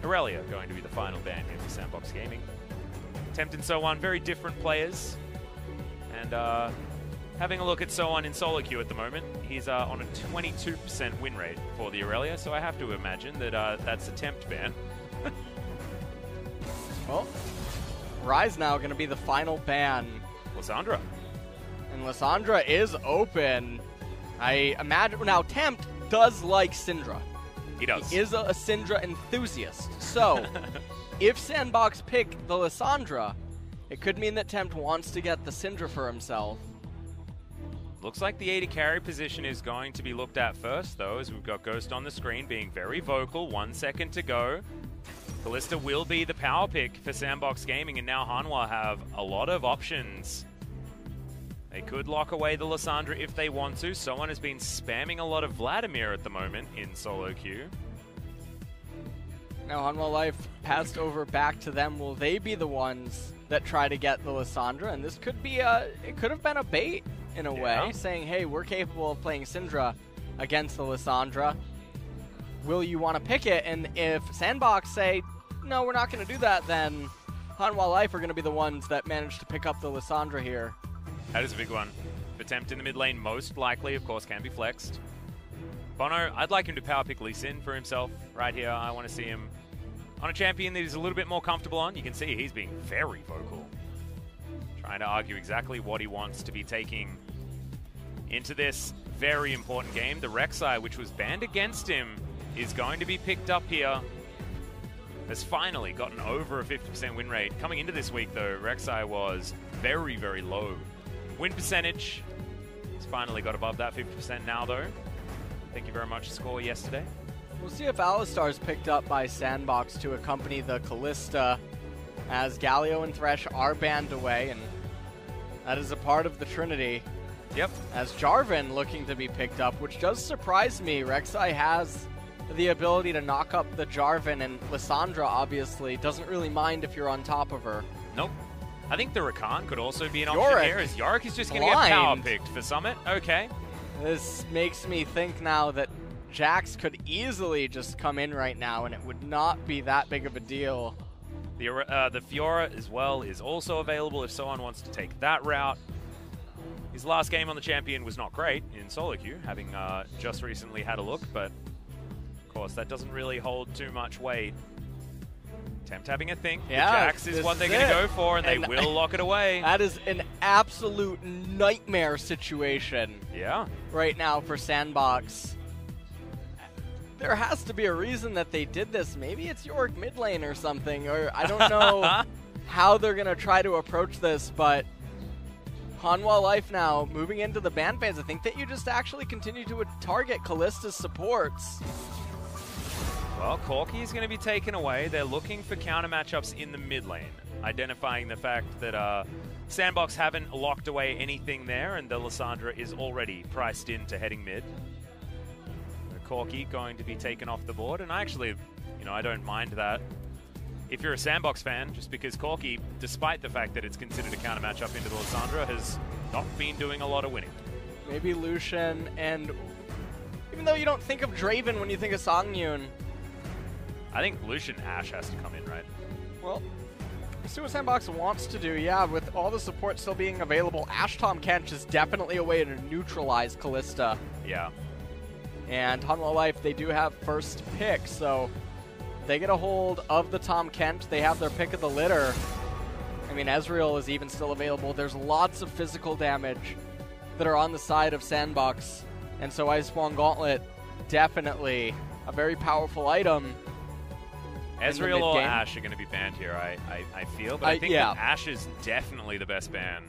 Aurelia going to be the final ban here for Sandbox Gaming. Tempt and So1, very different players. And having a look at So1 in solo queue at the moment, he's on a 22% win rate for the Aurelia, so I have to imagine that that's a Tempt ban. Well, Rise now going to be the final ban. Lissandra. And Lissandra is open. I imagine now Tempt does like Syndra. He does. He is a Syndra enthusiast. So, if Sandbox pick the Lissandra, it could mean that Tempt wants to get the Syndra for himself. Looks like the AD carry position is going to be looked at first, though, as we've got Ghost on the screen being very vocal. 1 second to go. Kalista will be the power pick for Sandbox Gaming, and now Hanwha have a lot of options. They could lock away the Lissandra if they want to. Someone has been spamming a lot of Vladimir at the moment in solo queue. Now Hanwha Life passed over back to them. Will they be the ones that try to get the Lissandra? And this could be it could have been a bait in a way, saying, hey, we're capable of playing Syndra against the Lissandra. Will you want to pick it? And if Sandbox say, no, we're not going to do that, then Hanwha Life are going to be the ones that manage to pick up the Lissandra here. That is a big one. The Tempt in the mid lane, most likely, of course, can be flexed. Bono, I'd like him to power pick Lee Sin for himself right here. I want to see him on a champion that he's a little bit more comfortable on. You can see he's being very vocal, trying to argue exactly what he wants to be taking into this very important game. The Rek'Sai, which was banned against him, is going to be picked up here. Has finally gotten over a 50% win rate. Coming into this week, though, Rek'Sai was very, very low win percentage. He's finally got above that 50% now, though. Thank you very much, score yesterday. We'll see if Alistar is picked up by Sandbox to accompany the Kalista, as Galio and Thresh are banned away, and that is a part of the Trinity. Yep. As Jarvan looking to be picked up, which does surprise me. Rek'Sai has the ability to knock up the Jarvan, and Lissandra obviously doesn't really mind if you're on top of her. Nope. I think the Rakan could also be an option here, as Yorick is just going to get power picked for Summit. Okay. This makes me think now that Jax could easily just come in right now, and it would not be that big of a deal. The Fiora as well is also available if someone wants to take that route. His last game on the champion was not great in solo queue, having just recently had a look, but of course that doesn't really hold too much weight. Tempt having a think. Yeah, the Jax is what they're going to go for, and they will lock it away. That is an absolute nightmare situation. Yeah. Right now for Sandbox. There has to be a reason that they did this. Maybe it's Yorick mid lane or something, or I don't know how they're going to try to approach this, but Hanwha Life now moving into the ban phase. I think that you just actually continue to target Kalista's supports. Well, Corki is going to be taken away. They're looking for counter matchups in the mid lane, identifying the fact that Sandbox haven't locked away anything there, and the Lissandra is already priced into heading mid. Corki going to be taken off the board, and I actually, I don't mind that if you're a Sandbox fan, just because Corki, despite the fact that it's considered a counter matchup into the Lissandra, has not been doing a lot of winning. Maybe Lucian, and even though you don't think of Draven when you think of Songyun, I think Lucian Ashe has to come in, right? Well, let's see what Sandbox wants to do. Yeah, with all the support still being available, Ashe Tahm Kench is definitely a way to neutralize Kalista. Yeah. And Hanwha Life, they do have first pick, so they get a hold of the Tahm Kench. They have their pick of the litter. I mean, Ezreal is even still available. There's lots of physical damage that are on the side of Sandbox. And so Ice-Spawn Gauntlet, definitely a very powerful item. Ezreal or Ashe are going to be banned here, I feel. But I think that Ashe is definitely the best ban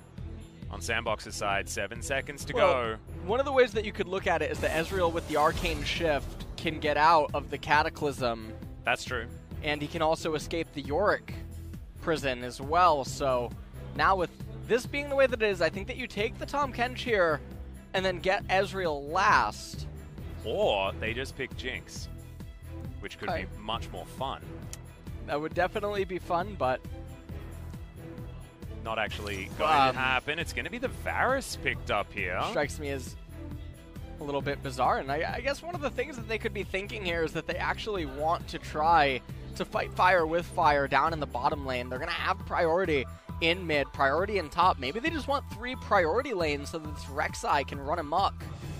on Sandbox's side. 7 seconds to go. One of the ways that you could look at it is that Ezreal with the Arcane Shift can get out of the Cataclysm. That's true. And he can also escape the Yorick prison as well. So now with this being the way that it is, I think that you take the Tahm Kench here and then get Ezreal last. Or they just pick Jinx, which could be much more fun. That would definitely be fun, but not actually going to happen. It's going to be the Varus picked up here. Strikes me as a little bit bizarre, and I guess one of the things that they could be thinking here is that they actually want to try to fight fire with fire down in the bottom lane. They're going to have priority in mid, priority in top. Maybe they just want 3 priority lanes so that this Rek'Sai can run amok.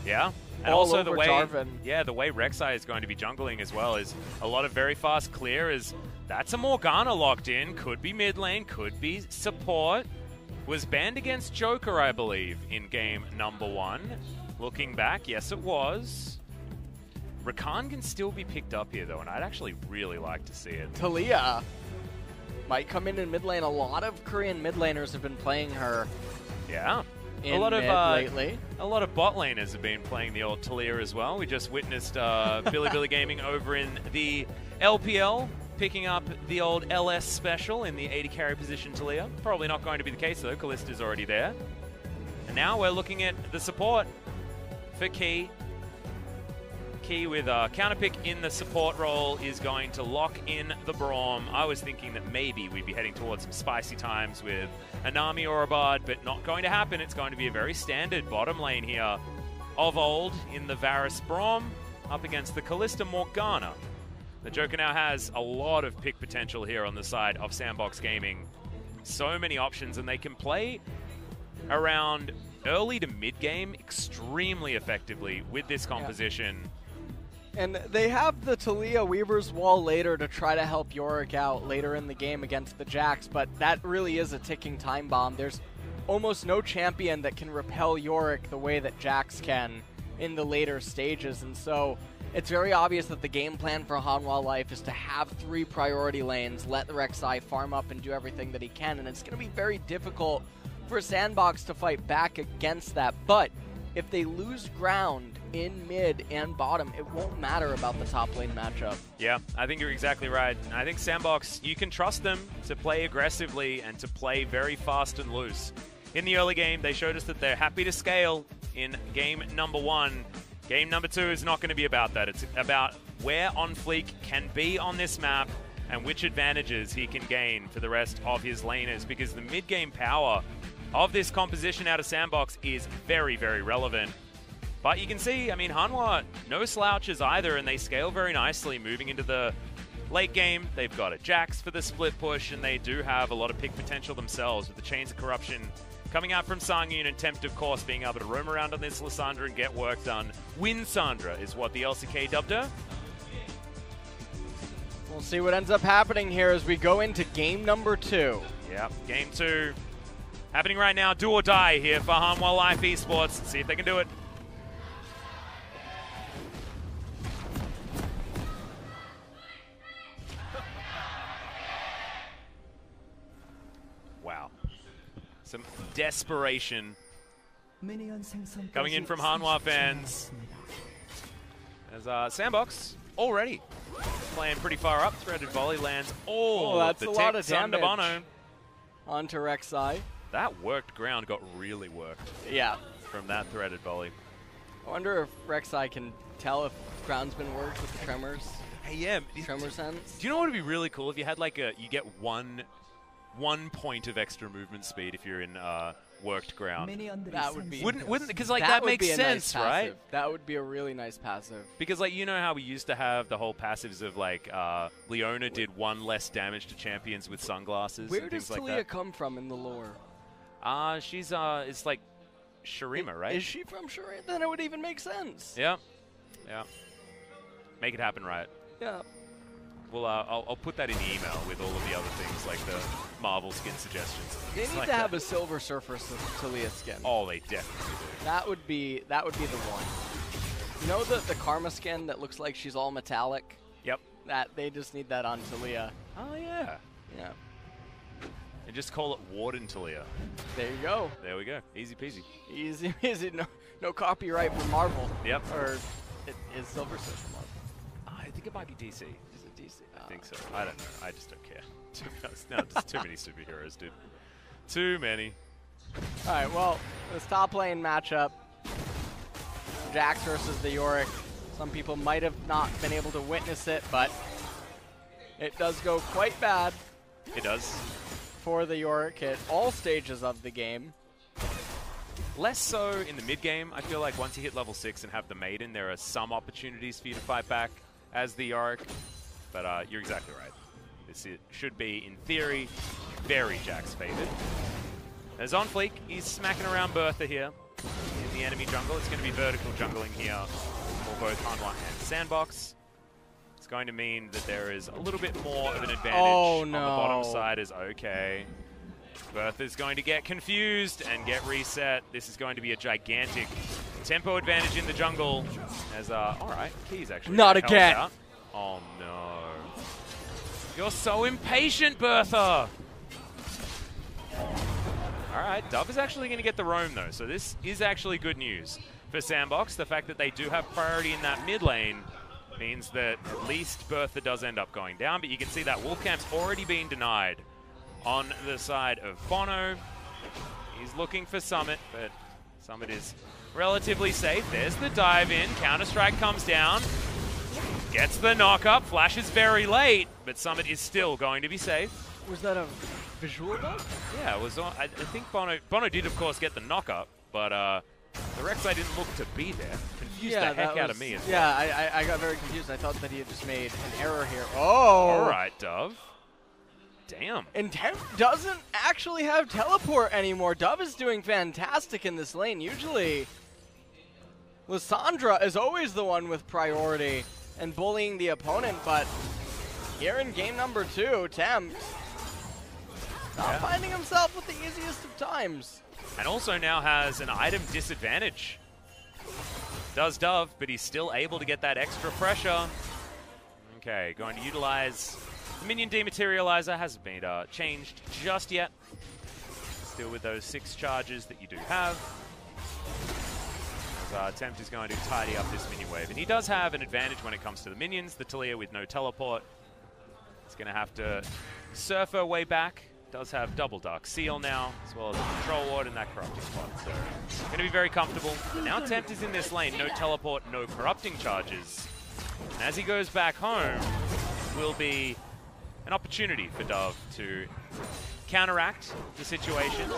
Yeah. And All also over the way, Jarvan. yeah, the way Rek'Sai is going to be jungling as well is a lot of very fast clear. Is that's a Morgana locked in, could be mid lane, could be support. Was banned against Joker, I believe, in game number 1. Looking back, yes, it was. Rakan can still be picked up here though, and I'd actually really like to see it. Talia might come in mid lane. A lot of Korean mid laners have been playing her. Yeah. In a lot mid of lately. A lot of bot laners have been playing the old Talia as well. We just witnessed Billy Gaming over in the LPL picking up the old LS special in the 80 carry position Talia. Probably not going to be the case though. Kallista's already there. And now we're looking at the support for Key. Key with counterpick in the support role is going to lock in the Braum. I was thinking that maybe we'd be heading towards some spicy times with a Nami or a Bard, but not going to happen. It's going to be a very standard bottom lane here of old in the Varus Braum up against the Kalista Morgana. The Joker now has a lot of pick potential here on the side of Sandbox Gaming. So many options, and they can play around early to mid game extremely effectively with this composition. Yeah. And they have the Talia Weaver's Wall later to try to help Yorick out later in the game against the Jax, but that really is a ticking time bomb. There's almost no champion that can repel Yorick the way that Jax can in the later stages, and so it's very obvious that the game plan for Hanwha Life is to have 3 priority lanes, let the Rek'Sai farm up and do everything that he can, and it's going to be very difficult for Sandbox to fight back against that, but if they lose ground in mid and bottom, it won't matter about the top lane matchup. Yeah, I think you're exactly right. I think Sandbox, you can trust them to play aggressively and to play very fast and loose. In the early game, they showed us that they're happy to scale in game number 1. Game number 2 is not going to be about that. It's about where OnFleek can be on this map and which advantages he can gain for the rest of his laners, because the mid-game power of this composition out of Sandbox is very, very relevant. But you can see, I mean, Hanwha, no slouches either, and they scale very nicely moving into the late game. They've got a Jax for the split push, and they do have a lot of pick potential themselves with the Chains of Corruption coming out from Sangyun, and Tempt, of course, being able to roam around on this Lysandra and get work done. Win Sandra is what the LCK dubbed her. We'll see what ends up happening here as we go into game number 2. Yep, game 2 happening right now. Do or die here for Hanwha Life Esports. Let's see if they can do it. Wow. Some desperation coming in from Hanwha fans. As Sandbox already playing pretty far up. Threaded volley lands all that's of the a lot of ticks on damage Bono. Onto Rek'Sai. That worked ground got really worked. Yeah. From that threaded volley. I wonder if Rek'Sai can tell if ground's been worked with the tremors. Hey, yeah. Tremor sense. Do you know what would be really cool if you had like you get one point of extra movement speed if you're in worked ground? That would be wouldn't because like that makes sense, right? That would be a really nice passive. Because like, you know how we used to have the whole passives of like Leona did 1 less damage to champions with sunglasses. Where and does things Talia like that. come from in the lore? She's it's like Shurima, right? Is she from Shurima? Then it would even make sense. Yeah. Yeah. Make it happen, right? Yeah. Well, I'll put that in the email with all of the other things, like the Marvel skin suggestions. They need like to have a Silver Surfer Talia skin. Oh, they definitely do. That would be the one. You know the Karma skin that looks like she's all metallic? Yep. That they just need that on Talia. Oh yeah. Yeah. And just call it Warden Talia. There you go. There we go. Easy peasy. Easy peasy. No copyright for Marvel. Yep. Or it is Silver Surfer Marvel. I think it might be DC. Is it DC? I think so. I don't know. I just don't care. To be honest, no, just too many superheroes, dude. Too many. All right. Well, this top lane matchup, Jax versus the Yorick. Some people might have not been able to witness it, but it does go quite bad. It does. For the Yorick at all stages of the game. Less so in the mid game. I feel like once you hit level 6 and have the Maiden, there are some opportunities for you to fight back as the Yorick. But you're exactly right. This should be, in theory, very Jack's favored. As on fleek, he's smacking around Bertha here in the enemy jungle. It's going to be vertical jungling here for both Hanwha and Sandbox. It's going to mean that there is a little bit more of an advantage on the bottom side. Is okay. Bertha's going to get confused and get reset. This is going to be a gigantic tempo advantage in the jungle. As alright, Key's actually not again. Out. Oh no. You're so impatient, Bertha! Alright, Dove is actually going to get the roam though, so this is actually good news for Sandbox. The fact that they do have priority in that mid lane means that at least Bertha does end up going down, but you can see that Wolfcamp's already been denied on the side of Bono. He's looking for Summit, but Summit is relatively safe. There's the dive in, Counter-Strike comes down, gets the knock-up, Flash is very late, but Summit is still going to be safe. Was that a visual though? Yeah, it was. I think Bono did, of course, get the knock-up, but the Rek'Sai didn't look to be there. Confused the heck out of me as well. Yeah, I got very confused. I thought that he had just made an error here. Oh! Alright, Dove. Damn. And Temp doesn't actually have teleport anymore. Dove is doing fantastic in this lane. Usually, Lissandra is always the one with priority and bullying the opponent, but here in game number 2, Temp not finding himself with the easiest of times. And also now has an item disadvantage. Does Dove, but he's still able to get that extra pressure. Okay, going to utilize the minion dematerializer. Hasn't been changed just yet. Still with those 6 charges that you do have. As Tempt is going to tidy up this minion wave. And he does have an advantage when it comes to the minions. The Talia with no teleport is going to have to surf her way back. Does have double Dark Seal now, as well as a Control Ward and that Corrupting Spot. So, going to be very comfortable. But now Tempt is in this lane. No teleport, no Corrupting charges. And as he goes back home, will be an opportunity for Dove to counteract the situation.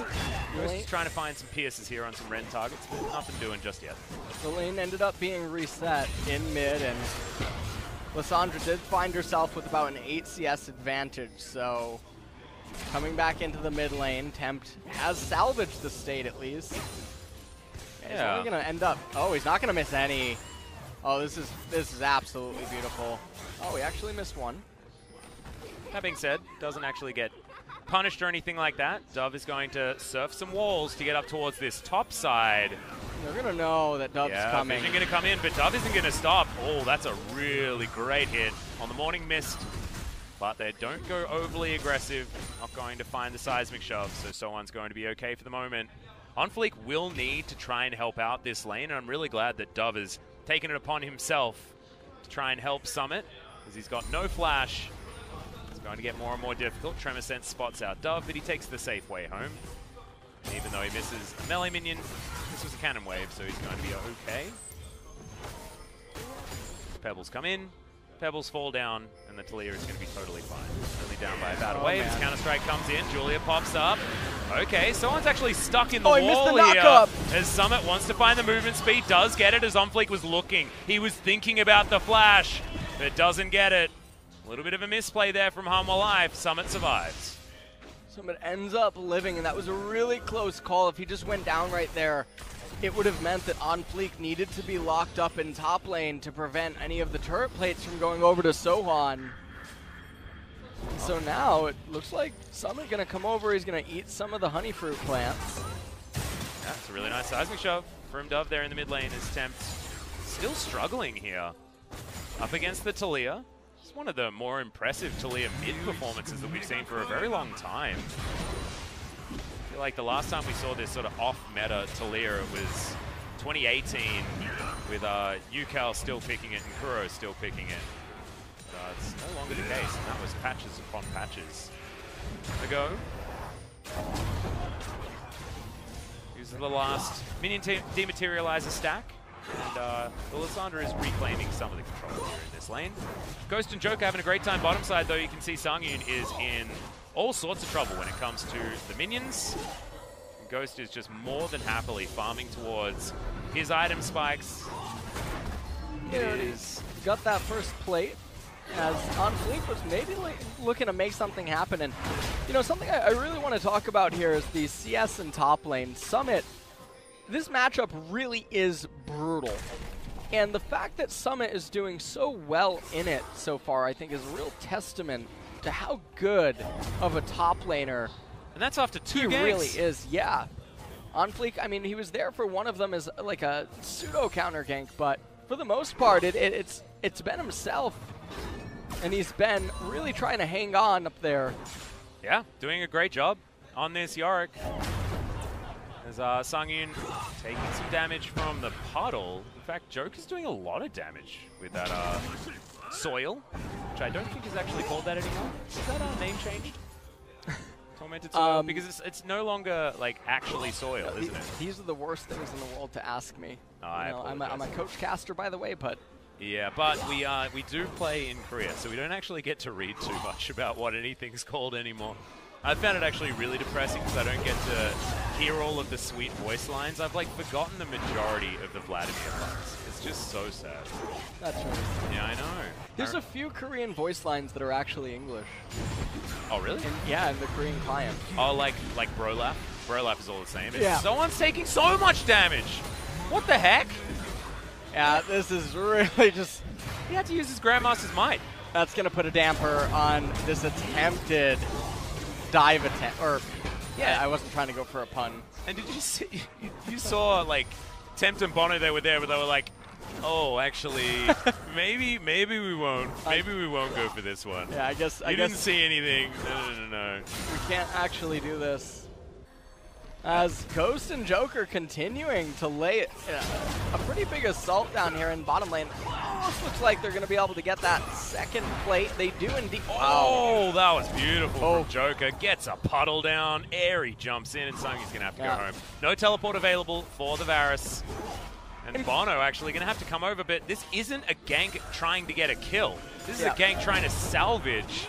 He's trying to find some pierces here on some Ren targets, but nothing doing just yet. The lane ended up being reset in mid, and Lissandra did find herself with about an 8 CS advantage, so coming back into the mid lane, Tempt has salvaged the state at least. And he's only going to end up... Oh, he's not going to miss any. Oh, this is absolutely beautiful. Oh, he actually missed one. That being said, doesn't actually get punished or anything like that. Dove is going to surf some walls to get up towards this top side. They're going to know that Dove's coming. Vision going to come in, but Dove isn't going to stop. Oh, that's a really great hit on the Morning Mist. But they don't go overly aggressive. Not going to find the seismic shove, so someone's going to be okay for the moment. Onfleek will need to try and help out this lane, and I'm really glad that Dove has taken it upon himself to try and help Summit, because he's got no flash. It's going to get more and more difficult. Tremor Sense spots out Dove, but he takes the safe way home. And even though he misses a melee minion, this was a cannon wave, so he's going to be okay. Pebbles come in. Pebbles fall down, and the Talia is going to be totally fine. Only down by about a wave. Counter-Strike comes in. Julia pops up. Okay, someone's actually stuck in the wall here. As Summit wants to find the movement speed, does get it as Onfleek was looking. He was thinking about the flash, but doesn't get it. A little bit of a misplay there from Hanwha Life. Summit survives. Summit ends up living, and that was a really close call. If he just went down right there, it would have meant that Onfleek needed to be locked up in top lane to prevent any of the turret plates from going over to Sohan. And so now it looks like Summit going to come over. He's going to eat some of the honey fruit plants. Yeah, it's a really nice seismic shove from Dove there in the mid lane as Tempt still struggling here up against the Talia. It's one of the more impressive Talia mid performances that we've seen for a very long time. I feel like the last time we saw this sort of off-meta Talia, it was 2018 with Yukal still picking it and Kuro still picking it. But it's no longer the case, and that was patches upon patches ago. Uses the last minion dematerializer stack, and the Lissandra is reclaiming some of the control here in this lane. Ghost and Joker having a great time bottom side, though. You can see Sangyun is in all sorts of trouble when it comes to the minions. Ghost is just more than happily farming towards his item spikes. Got that first plate, as On Fleek was maybe looking to make something happen. And, you know, something I really want to talk about here is the CS and top lane. Summit, this matchup really is brutal. And the fact that Summit is doing so well in it so far, I think, is a real testament to how good of a top laner and that's after 2 games. He really is, yeah. On Fleek, I mean, he was there for one of them as like a pseudo counter gank, but for the most part, it's been himself, and he's been really trying to hang on up there. Yeah, doing a great job on this Yorick. As Sangyun taking some damage from the puddle. In fact, Joker's doing a lot of damage with that soil, which I don't think is actually called that anymore. Is that name changed? Tormented soil? Because it's no longer like actually soil, isn't it? These are the worst things in the world to ask me. Oh, I'm a coach caster, by the way, but yeah, but we do play in Korea, so we don't actually get to read too much about what anything's called anymore. I found it actually really depressing because I don't get to hear all of the sweet voice lines. I've like forgotten the majority of the Vladimir lines. It's just so sad. That's right. Yeah, I know. There's a few Korean voice lines that are actually English. Oh, really? Yeah, in the Korean client. Oh, like Brolap? Brolap is all the same. Yeah. Someone's taking so much damage! What the heck? Yeah, this is really just... He had to use his Grandmaster's Might. That's going to put a damper on this attempted dive attempt. Or, yeah, I wasn't trying to go for a pun. And did you see... You saw, like, Tempt and Bono, they were there, but they were like, oh, actually, maybe we won't. Maybe we won't go for this one. Yeah, I guess... You didn't see anything. No. We can't actually do this. As Ghost and Joker continuing to lay a pretty big assault down here in bottom lane. Almost looks like they're going to be able to get that second plate. They do indeed. Oh, that was beautiful from Joker. Gets a puddle down. Airy jumps in, and Sangyun's going to have to go home. No teleport available for the Varus. And Bono actually going to have to come over, but this isn't a gank trying to get a kill. This is a gank trying to salvage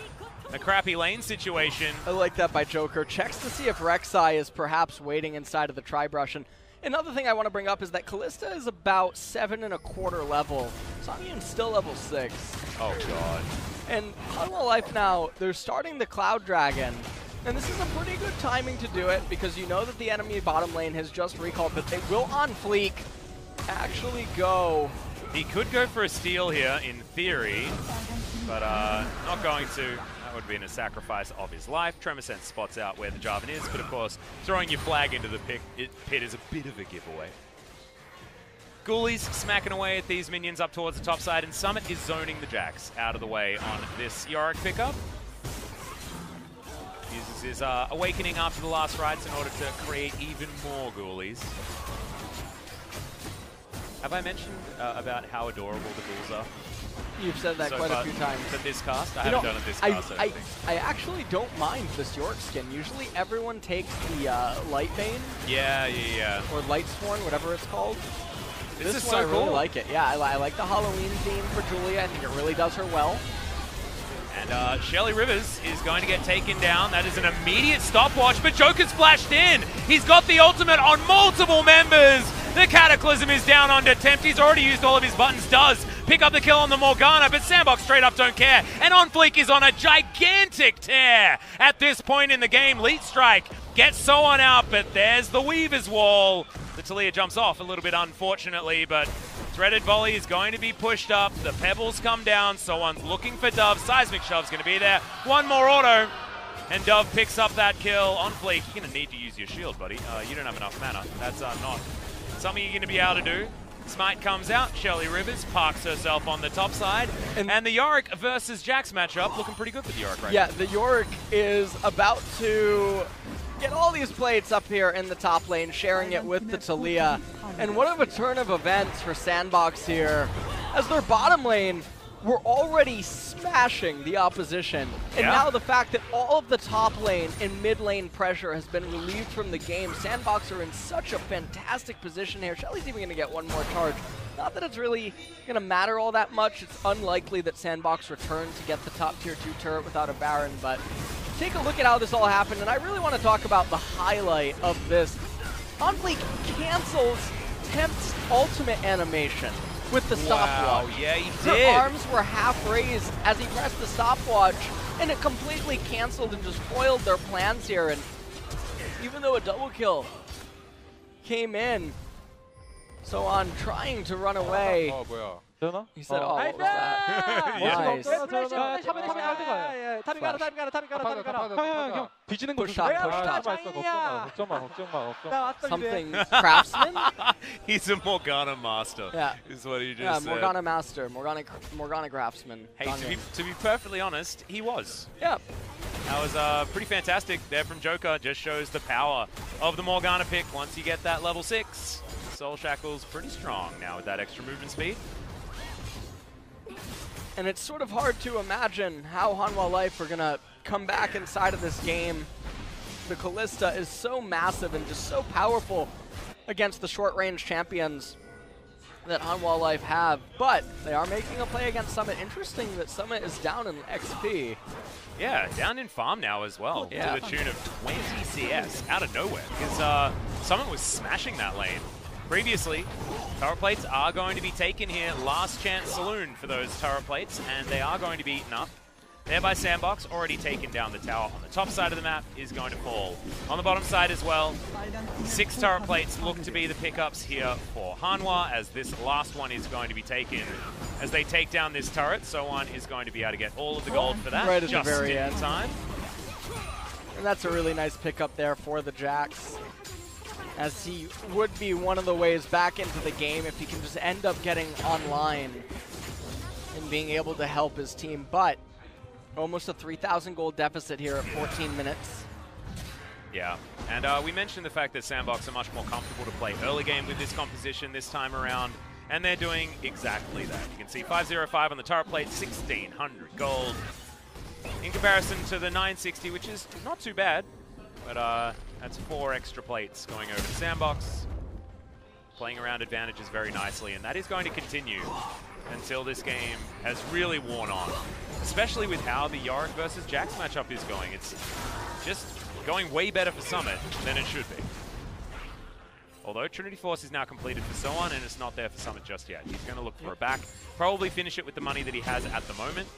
a crappy lane situation. I like that by Joker. Checks to see if Rek'Sai is perhaps waiting inside of the Tri-Brush. And another thing I want to bring up is that Kalista is about 7.25 level. Sangyun's still level 6. Oh, God. And Hanwha Life now, they're starting the Cloud Dragon. And this is a pretty good timing to do it because you know that the enemy bottom lane has just recalled, but they will on Fleek actually go. He could go for a steal here in theory, but not going to. That would have been a sacrifice of his life. Tremorsense spots out where the Jarvan is, but of course, throwing your flag into the pit is a bit of a giveaway. Ghoulies smacking away at these minions up towards the top side, and Summit is zoning the Jax out of the way on this Yorick pickup. Uses his awakening after the last rites in order to create even more Ghoulies. Have I mentioned about how adorable the ghouls are? You've said that quite a few times. For this cast? I haven't done it this cast, I actually don't mind this Yorick skin. Usually everyone takes the Light Bane. Yeah. Or Light Sworn, whatever it's called. This is one, so I cool. really like it. Yeah, I like the Halloween theme for Julia. I think it really does her well. And Shelly Rivers is going to get taken down. That is an immediate stopwatch, but Joker's flashed in. He's got the ultimate on multiple members. The Cataclysm is down onto Tempt. He's already used all of his buttons. Does pick up the kill on the Morgana, but Sandbox straight up don't care. And On Fleek is on a gigantic tear at this point in the game. Lead Strike gets someone out, but there's the Weaver's Wall. The Taliyah jumps off a little bit unfortunately, but Threaded Volley is going to be pushed up. The Pebbles come down. Someone's looking for Dove. Seismic Shove's going to be there. One more auto. And Dove picks up that kill. On Fleek, you're going to need to use your shield, buddy. You don't have enough mana. That's not something you're going to be able to do. Smite comes out. Shelly Rivers parks herself on the top side. And the Yorick versus Jax matchup looking pretty good for the Yorick right now. Yeah, the Yorick is about to get all these plates up here in the top lane, sharing it with the Taliyah. And what of a turn of events for Sandbox here, as their bottom lane were already smashing the opposition. And now the fact that all of the top lane and mid lane pressure has been relieved from the game, Sandbox are in such a fantastic position here. Shelly's even going to get one more charge. Not that it's really going to matter all that much. It's unlikely that Sandbox return to get the top tier 2 turret without a Baron, but take a look at how this all happened, and I really want to talk about the highlight of this. On Fleek cancels Tempt's ultimate animation. with the stopwatch. Wow, yeah, he Her did. arms were half raised as he pressed the stopwatch, and it completely canceled and just foiled their plans here. And even though a double kill came in, so on trying to run away, he said, "Oh, what was that?" Nice. Push shot, push shot. Something craftsman? He's a Morgana master. Yeah. Is what he just Yeah, said. Morgana master, Morgana craftsman. Hey, to be perfectly honest, he was. Yeah. That was pretty fantastic there from Joker. Just shows the power of the Morgana pick. Once you get that level 6, Soul Shackle's pretty strong now with that extra movement speed. And it's sort of hard to imagine how Hanwha Life are going to come back inside of this game. The Callista is so massive and just so powerful against the short-range champions that Hanwha Life have, but they are making a play against Summit. Interesting that Summit is down in XP. Yeah, down in farm now as well, Yeah. to the tune of 20 CS out of nowhere, because Summit was smashing that lane. Previously, turret plates are going to be taken here. Last chance saloon for those turret plates, and they are going to be eaten up. There by Sandbox, already taken down the tower on the top side of the map, is going to fall. On the bottom side as well, 6 turret plates look to be the pickups here for Hanwha, as this last one is going to be taken. As they take down this turret, So1 is going to be able to get all of the gold for that, Right at just the very in end. time. And that's a really nice pickup there for the Jax, as he would be one of the ways back into the game if he can just end up getting online and being able to help his team. But almost a 3,000 gold deficit here at 14 minutes. Yeah, and we mentioned the fact that Sandbox are much more comfortable to play early game with this composition this time around, and they're doing exactly that. You can see 505 on the turret plate, 1,600 gold. In comparison to the 960, which is not too bad, but that's 4 extra plates going over to Sandbox. Playing around advantages very nicely, and that is going to continue until this game has really worn on. Especially with how the Yorick versus Jax matchup is going. It's just going way better for Summit than it should be. Although Trinity Force is now completed for So1, and it's not there for Summit just yet. He's going to look for a back, probably finish it with the money that he has at the moment.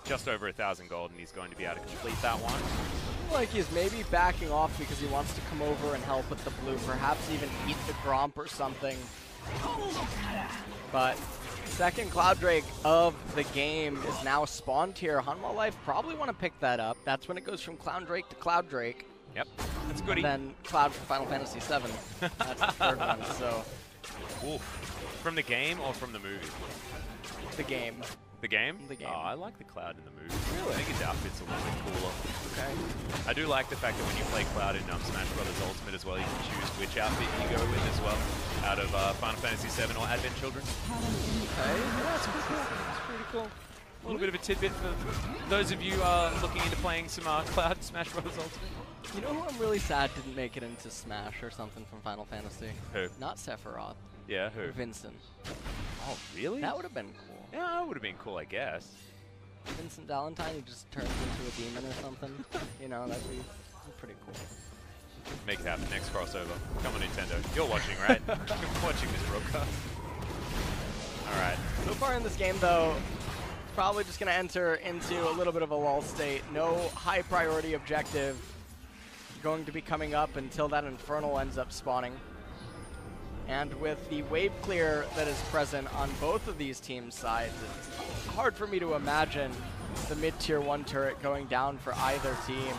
Just over 1,000 gold, and he's going to be able to complete that one. I feel like he's maybe backing off because he wants to come over and help with the blue, perhaps even eat the Gromp or something. But second Cloud Drake of the game is now spawned here. Hanwha Life probably want to pick that up. That's when it goes from Cloud Drake to Cloud Drake. Yep, that's goodie. And then Cloud from Final Fantasy VII. That's the third one, so. Oof. From the game or from the movie? The game. The game? The game. Oh, I like the Cloud in the movie. Really? I think his outfit's a little bit cooler. Okay. I do like the fact that when you play Cloud in Smash Bros. Ultimate as well, you can choose which outfit you go with as well, out of Final Fantasy VII or Advent Children. Okay. Yeah, that's pretty cool. That's pretty cool. A little bit of a tidbit for those of you looking into playing some Cloud in Smash Bros. Ultimate. You know who I'm really sad didn't make it into Smash or something from Final Fantasy? Who? Not Sephiroth. Yeah, who? Vincent. Oh, really? That would have been cool. Yeah, that would have been cool, I guess. Vincent Valentine, he just turns into a demon or something. You know, that'd be pretty cool. Make it happen. Next crossover. Come on, Nintendo. You're watching, right? You're watching this broadcast. Alright. So far in this game, though, probably just going to enter into a little bit of a lull state. No high priority objective going to be coming up until that Infernal ends up spawning. And with the wave clear that is present on both of these teams' sides, it's hard for me to imagine the mid-tier 1 turret going down for either team.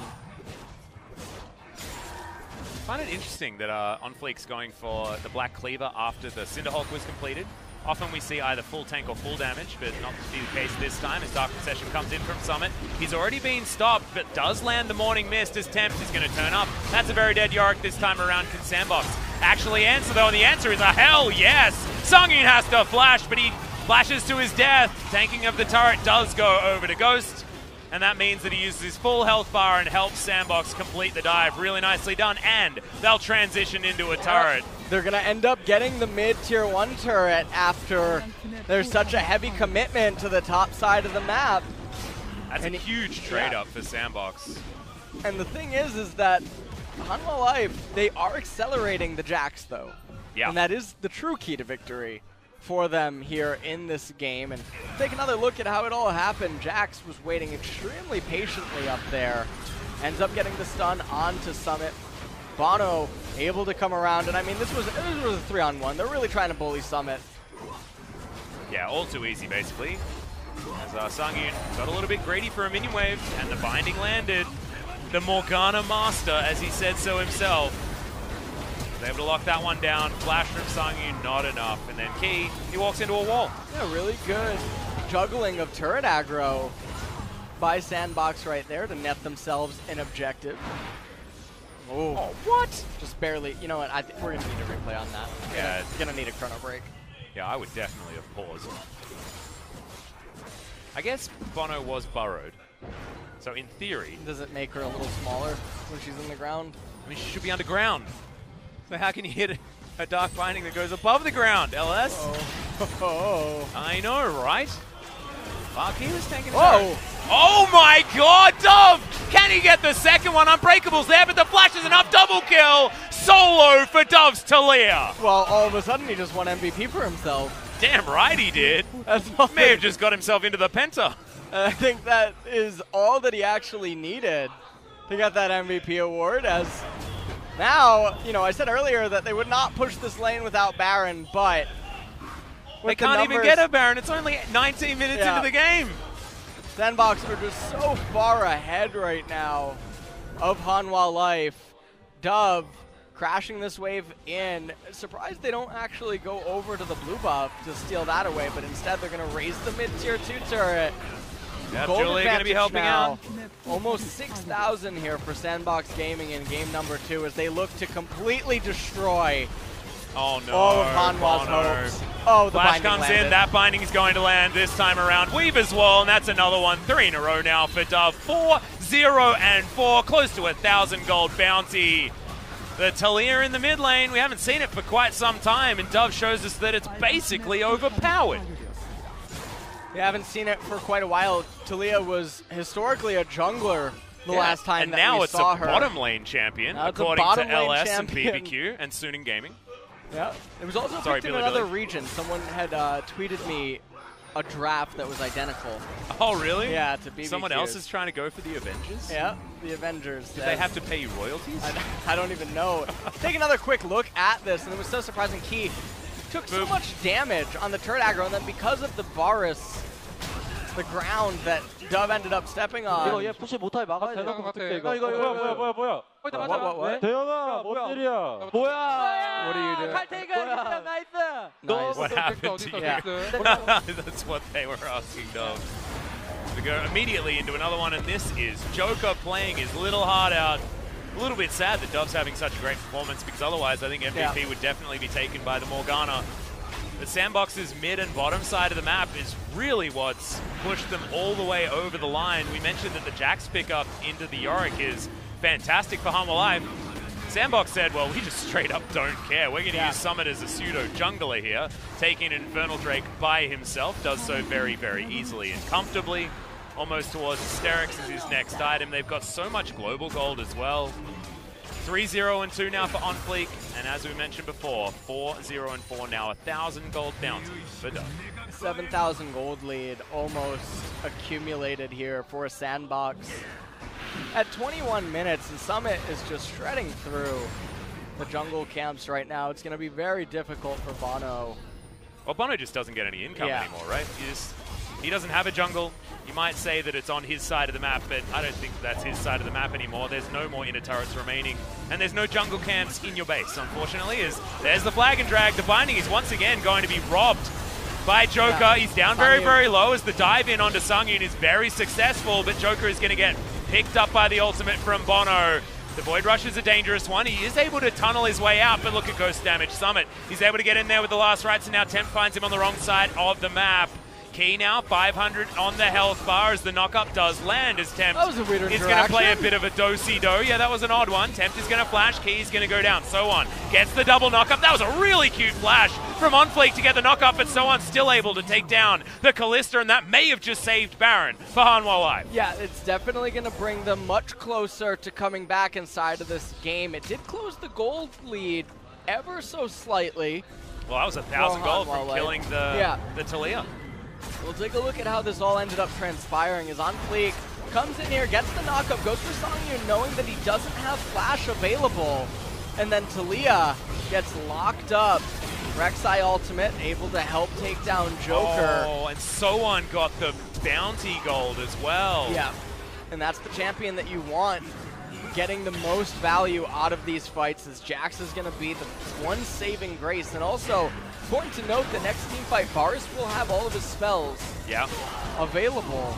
I find it interesting that On Fleek's going for the Black Cleaver after the Cinderhulk was completed. Often we see either full tank or full damage, but not to be the case this time as Dark Procession comes in from Summit. He's already been stopped, but does land the Morning Mist as Tempt is going to turn up. That's a very dead Yorick this time around. Can Sandbox actually answer, though? And the answer is a hell yes! Sungin has to flash, but he flashes to his death. Tanking of the turret does go over to Ghost, and that means that he uses his full health bar and helps Sandbox complete the dive. Really nicely done, and they'll transition into a turret. They're going to end up getting the mid-tier 1 turret after there's such a heavy commitment to the top side of the map. That's a huge trade-up for Sandbox. And the thing is that Hanwha Life, they are accelerating the Jax, though. Yeah. And that is the true key to victory for them here in this game. And take another look at how it all happened. Jax was waiting extremely patiently up there. Ends up getting the stun onto Summit. Bono able to come around, and I mean, this was a 3-on-1. They're really trying to bully Summit. Yeah, all too easy, basically. As Sangyun got a little bit greedy for a minion wave, and the binding landed. The Morgana Master, as he said so himself. Was able to lock that one down. Flash from Sangyun, not enough. And then Key, he walks into a wall. Yeah, really good juggling of turret aggro by Sandbox right there to net themselves an objective. Oh, what? Just barely. You know what? I think we're going to need a replay on that. Yeah. Going to need a chrono break. Yeah, I would definitely have paused. I guess Bono was burrowed. So in theory... Does it make her a little smaller when she's in the ground? I mean, she should be underground. So how can you hit a dark binding that goes above the ground, LS? Oh. I know, right? He was taking Whoa! Oh my god, Dove! Can he get the second one? Unbreakable's there, but the flash is enough. Double kill! Solo for Dove's Talia! Well, all of a sudden he just won MVP for himself. Damn right he did. May have just got himself into the penta. I think that is all that he actually needed to get that MVP award, as now, you know, I said earlier that they would not push this lane without Baron, but they can't even get a Baron. It's only 19 minutes into the game. Sandbox are just so far ahead right now of Hanwha Life. Dove crashing this wave in. Surprised they don't actually go over to the blue buff to steal that away, but instead they're going to raise the mid-tier 2 turret. Yeah, Julia going to be helping out. Almost 6,000 here for Sandbox Gaming in game number 2 as they look to completely destroy all of Hanwha's hopes. Oh, the Flash binding comes landed. in. That binding is going to land this time around. Weaver's Wall, and that's another one. 3 in a row now for Dove. 4-0-4, close to 1,000 gold bounty. The Talia in the mid lane, we haven't seen it for quite some time, and Dove shows us that it's basically overpowered. We haven't seen it for quite a while. Talia was historically a jungler the last time that now we it's saw a her. bottom lane champion, Now according to LS champion. and BBQ and Suning Gaming. Yeah, it was also picked in another region. Someone had tweeted me a draft that was identical. Oh, really? Yeah, to BBQ. Someone else is trying to go for the Avengers? Yeah, the Avengers. Did they have to pay you royalties? I don't even know. Take another quick look at this, and it was so surprising. Key took so much damage on the turret aggro, and then because of the Varus, the ground that Dove ended up stepping on. 이거 얘 푸시 못하게 막아야 돼. What are you doing? Nice. What happened to you? Yeah. That's what they were asking Dove. We go immediately into another one, and this is Joker playing his little heart out. A little bit sad that Dove's having such a great performance, because otherwise I think MVP would definitely be taken by the Morgana. The Sandbox's mid and bottom side of the map is really what's pushed them all the way over the line. We mentioned that the Jax pickup into the Yorick is fantastic for Hanwha Life. Sandbox said, well, we just straight up don't care. We're going to use Summit as a pseudo jungler here. Taking an Infernal Drake by himself, does so very, very easily and comfortably. Almost towards Hysterics as his next item. They've got so much global gold as well. 3-0-2 now for OnFleek, and as we mentioned before, 4-0-4 now, 1,000 gold bounty for Dove. 7,000 gold lead almost accumulated here for Sandbox. At 21 minutes, and Summit is just shredding through the jungle camps right now. It's going to be very difficult for Bono. Well, Bono just doesn't get any income anymore, right? He doesn't have a jungle. You might say that it's on his side of the map, but I don't think that's his side of the map anymore. There's no more inner turrets remaining, and there's no jungle camps in your base, unfortunately. There's the flag and drag. The binding is once again going to be robbed by Joker. Yeah. He's down very, very low as the dive in onto Sangyun is very successful, but Joker is going to get picked up by the ultimate from Bono. The Void Rush is a dangerous one. He is able to tunnel his way out, but look at Ghost Damage. Summit, he's able to get in there with the last rights, and now Temp finds him on the wrong side of the map. Key now, 500 on the health bar as the knock-up does land as Tempt that was a weird is going to play a bit of a do-si-do. Yeah, that was an odd one. Tempt is going to flash, Key's going to go down. So on gets the double knock-up. That was a really cute flash from OnFleek to get the knock-up, but So on still able to take down the Callista, and that may have just saved Baron for Hanwha Life. Yeah, it's definitely going to bring them much closer to coming back inside of this game. It did close the gold lead ever so slightly. Well, that was 1,000 gold from killing the Talia. We'll take a look at how this all ended up transpiring. Is on fleek, comes in here, gets the knockup, goes for Sangyu knowing that he doesn't have flash available. And then Talia gets locked up. Rek'Sai ultimate, able to help take down Joker. Oh, and Soan got the bounty gold as well. Yeah, and that's the champion that you want, getting the most value out of these fights, as Jax is going to be the one saving grace. And also, important to note that next team fight, Varus will have all of his spells available.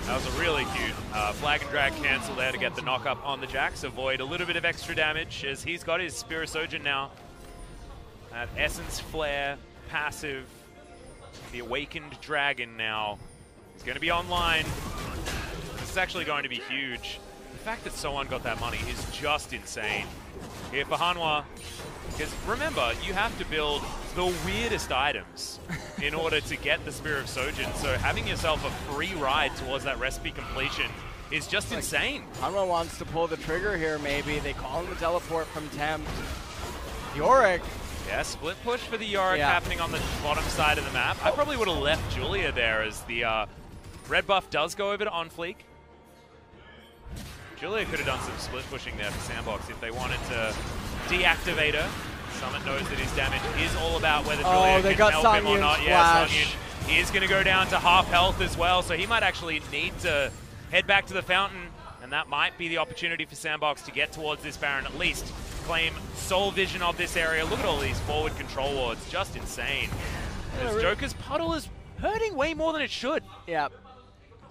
That was a really cute flag and drag cancel there to get the knock up on the Jax, avoid a little bit of extra damage as he's got his Spirit now. Essence Flare, passive, the Awakened Dragon now is going to be online. This is actually going to be huge. The fact that Soan got that money is just insane. Here for Hanwha, because remember, you have to build the weirdest items in order to get the Spear of Sojin, so having yourself a free ride towards that recipe completion is just insane. Hanwha wants to pull the trigger here, maybe. They call him the teleport from Tempt. Yorick. Yeah, split push for the Yorick happening on the bottom side of the map. I probably would have left Julia there as the red buff does go over to on fleek. Julia could have done some split pushing there for Sandbox if they wanted to deactivate her. Summit knows that his damage is all about whether Julia can help him or not. Yeah, Songyun is going to go down to half health as well, so he might actually need to head back to the fountain, and that might be the opportunity for Sandbox to get towards this Baron, at least claim sole vision of this area. Look at all these forward control wards, just insane. As Joker's puddle is hurting way more than it should. Yeah.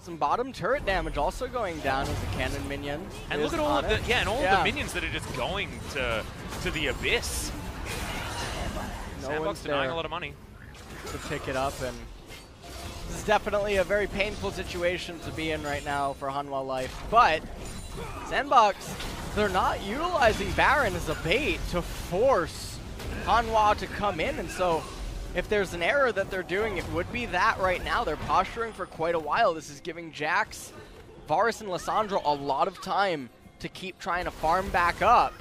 Some bottom turret damage also going down as a cannon minion. And look at all of the the minions that are just going to the abyss. Sandbox denying a lot of money to pick it up, and this is definitely a very painful situation to be in right now for Hanwha Life. But Sandbox, they're not utilizing Baron as a bait to force Hanwha to come in, and so if there's an error that they're doing, it would be that right now. They're posturing for quite a while. This is giving Jax, Varus, and Lissandra a lot of time to keep trying to farm back up.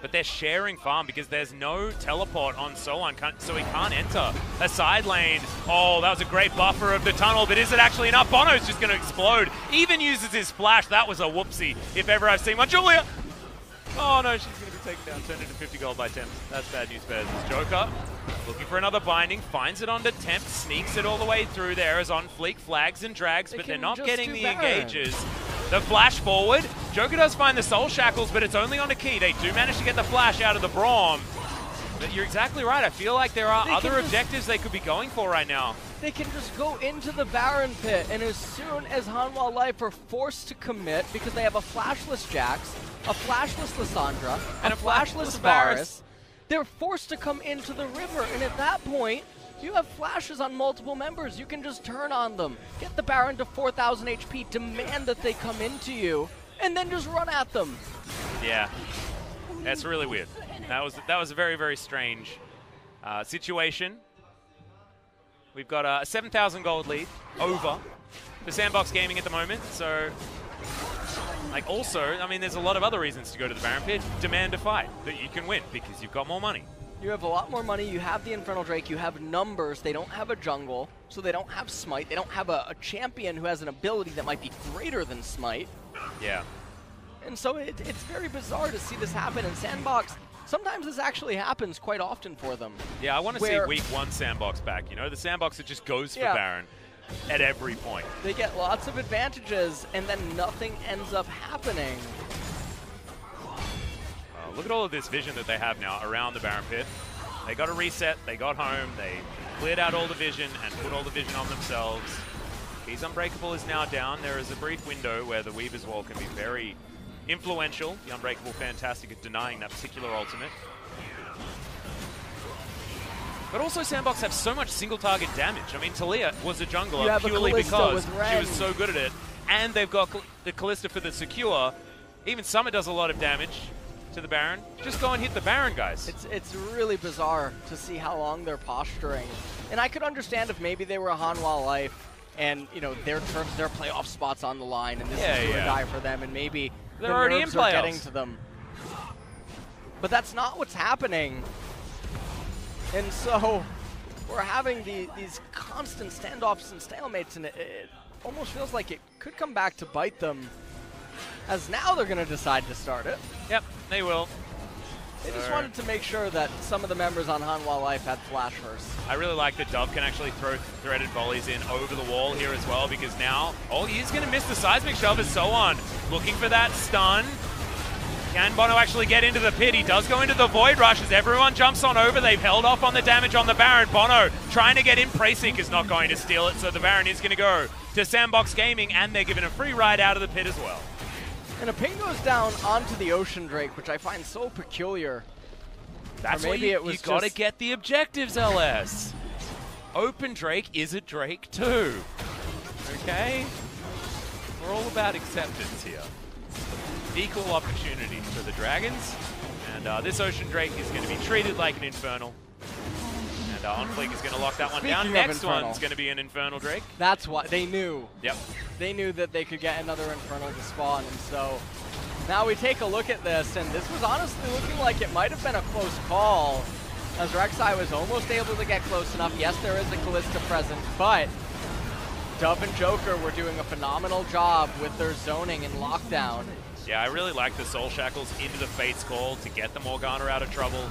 But they're sharing farm because there's no teleport on Soan, so he can't enter a side lane. Oh, that was a great buffer of the tunnel, but is it actually enough? Bono's just going to explode. Even uses his flash. That was a whoopsie, if ever I've seen one. Julia! Oh no, she's going to be taken down, turned into 50 gold by Tempt. That's bad news for Joker. Looking for another binding, finds it onto Tempt, sneaks it all the way through there as on fleek, flags and drags, but they're not getting the engages. The flash forward. Joker does find the soul shackles, but it's only on a key. They do manage to get the flash out of the Braum. But you're exactly right. I feel like there are other objectives they could be going for right now. They can just go into the Baron pit, and as soon as Hanwha Life are forced to commit because they have a flashless Jax, a flashless Lissandra, and a flashless Varus, they're forced to come into the river, and at that point, you have flashes on multiple members. You can just turn on them, get the Baron to 4,000 HP, demand that they come into you, and then just run at them. Yeah, that's really weird. That was a very, very strange situation. We've got a 7,000 gold lead over for Sandbox Gaming at the moment. So, like, also, I mean, there's a lot of other reasons to go to the Baron pit. Demand a fight that you can win because you've got more money. You have a lot more money. You have the Infernal Drake. You have numbers. They don't have a jungle, so they don't have Smite. They don't have a champion who has an ability that might be greater than Smite. Yeah. And so it's very bizarre to see this happen in Sandbox. Sometimes this actually happens quite often for them. Yeah, I want to see week 1 Sandbox back. You know, the Sandbox that just goes for Baron at every point. They get lots of advantages, and then nothing ends up happening. Look at all of this vision that they have now around the Baron pit. They got a reset, they got home, they cleared out all the vision and put all the vision on themselves. Keys Unbreakable is now down. There is a brief window where the Weaver's Wall can be very influential. The Unbreakable fantastic at denying that particular ultimate. But also Sandbox have so much single target damage. I mean, Talia was a jungler purely because she was so good at it. And they've got the Callista for the secure. Even Summit does a lot of damage to the Baron. Just go and hit the Baron, guys. It's really bizarre to see how long they're posturing. And I could understand if maybe they were a Hanwha Life and, you know, their playoff spots on the line and this is do or die for them, and maybe they're already in playoffs. Getting to them. But that's not what's happening. And so we're having these constant standoffs and stalemates, and it almost feels like it could come back to bite them, as now they're going to decide to start it. Yep, they will. They just wanted to make sure that some of the members on Hanwha Life had flash first. I really like that Dove can actually throw threaded volleys in over the wall here as well, because now, oh, he's going to miss the seismic shove as so on. Looking for that stun. Can Bono actually get into the pit? He does go into the Void Rush as everyone jumps on over. They've held off on the damage on the Baron. Bono trying to get in. Preseek is not going to steal it, so the Baron is going to go to Sandbox Gaming, and they're given a free ride out of the pit as well. And a ping goes down onto the Ocean Drake, which I find so peculiar. That's why you got to get the objectives, LS. Open Drake is a Drake too. Okay? We're all about acceptance here. Equal opportunities for the Dragons. And this Ocean Drake is going to be treated like an Infernal. And OnFleek is going to lock that one down. Next one's going to be an Infernal Drake. That's why they knew. Yep. They knew that they could get another Infernal to spawn, and so now we take a look at this, and this was honestly looking like it might have been a close call, as Rek'Sai was almost able to get close enough. Yes, there is a Callista present, but Dove and Joker were doing a phenomenal job with their zoning and lockdown. Yeah, I really like the Soul Shackles into the Fate's Call to get the Morgana out of trouble.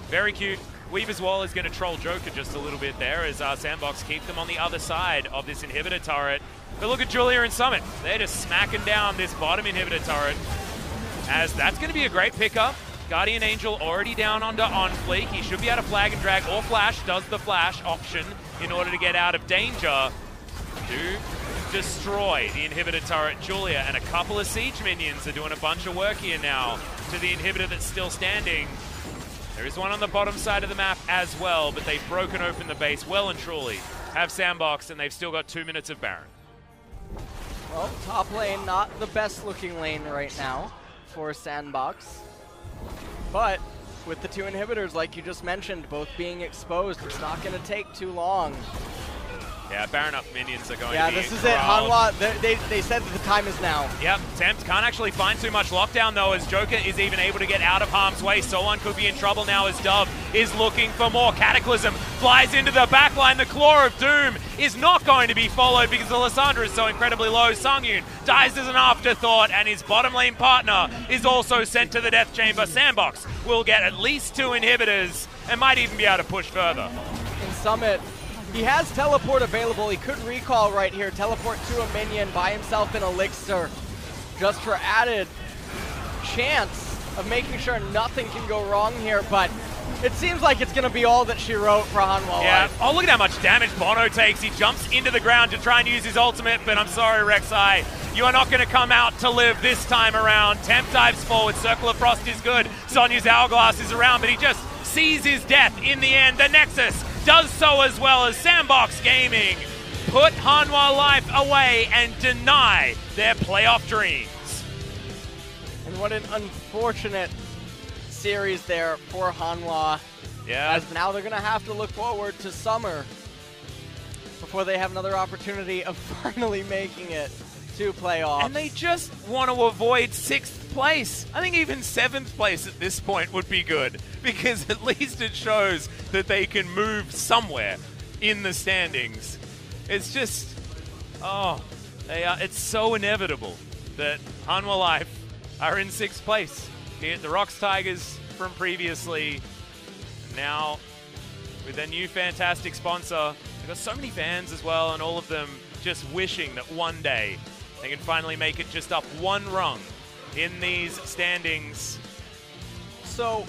Very cute. Weaver's Wall is going to troll Joker just a little bit there as Sandbox keep them on the other side of this inhibitor turret. But look at Julia and Summit. They're just smacking down this bottom inhibitor turret, as that's going to be a great pickup. Guardian Angel already down onto OnFleek. He should be able to flag and drag, or flash, does the flash option in order to get out of danger to destroy the inhibitor turret. Julia and a couple of siege minions are doing a bunch of work here now to the inhibitor that's still standing. There is one on the bottom side of the map as well, but they've broken open the base well and truly. Have Sandbox, and they've still got 2 minutes of Baron. Well, top lane, not the best looking lane right now for Sandbox. But with the two inhibitors, like you just mentioned, both being exposed, it's not going to take too long. Yeah, Baron up minions are going to be Yeah, this is it. Hanwha, they said that the time is now. Yep, Tempt can't actually find too much lockdown though, as Joker is even able to get out of harm's way. Someone could be in trouble now as Dove is looking for more. Cataclysm flies into the backline. The Claw of Doom is not going to be followed because the Lissandra is so incredibly low. Songyun dies as an afterthought, and his bottom lane partner is also sent to the death chamber. Sandbox will get at least 2 inhibitors and might even be able to push further. In Summit, he has teleport available. He could recall right here, teleport to a minion, buy himself an elixir, just for added chance of making sure nothing can go wrong here, but it seems like it's going to be all that she wrote for Hanwha. Yeah, oh, look at how much damage Bono takes. He jumps into the ground to try and use his ultimate, but I'm sorry, Rek'Sai, you are not going to come out to live this time around. Temp dives forward, Circle of Frost is good. Sonya's Hourglass is around, but he just sees his death in the end. The Nexus does so as well, as Sandbox Gaming put Hanwha Life away and deny their playoff dreams. And what an unfortunate series there for Hanwha. Yeah. As now they're going to have to look forward to summer before they have another opportunity of finally making it to playoffs. And they just want to avoid 6th place. I think even 7th place at this point would be good, because at least it shows that they can move somewhere in the standings. It's just, it's so inevitable that Hanwha Life are in 6th place. Be it the Rocks Tigers from previously, now with their new fantastic sponsor. They've got so many fans as well, and all of them just wishing that one day they can finally make it just up one rung in these standings. So,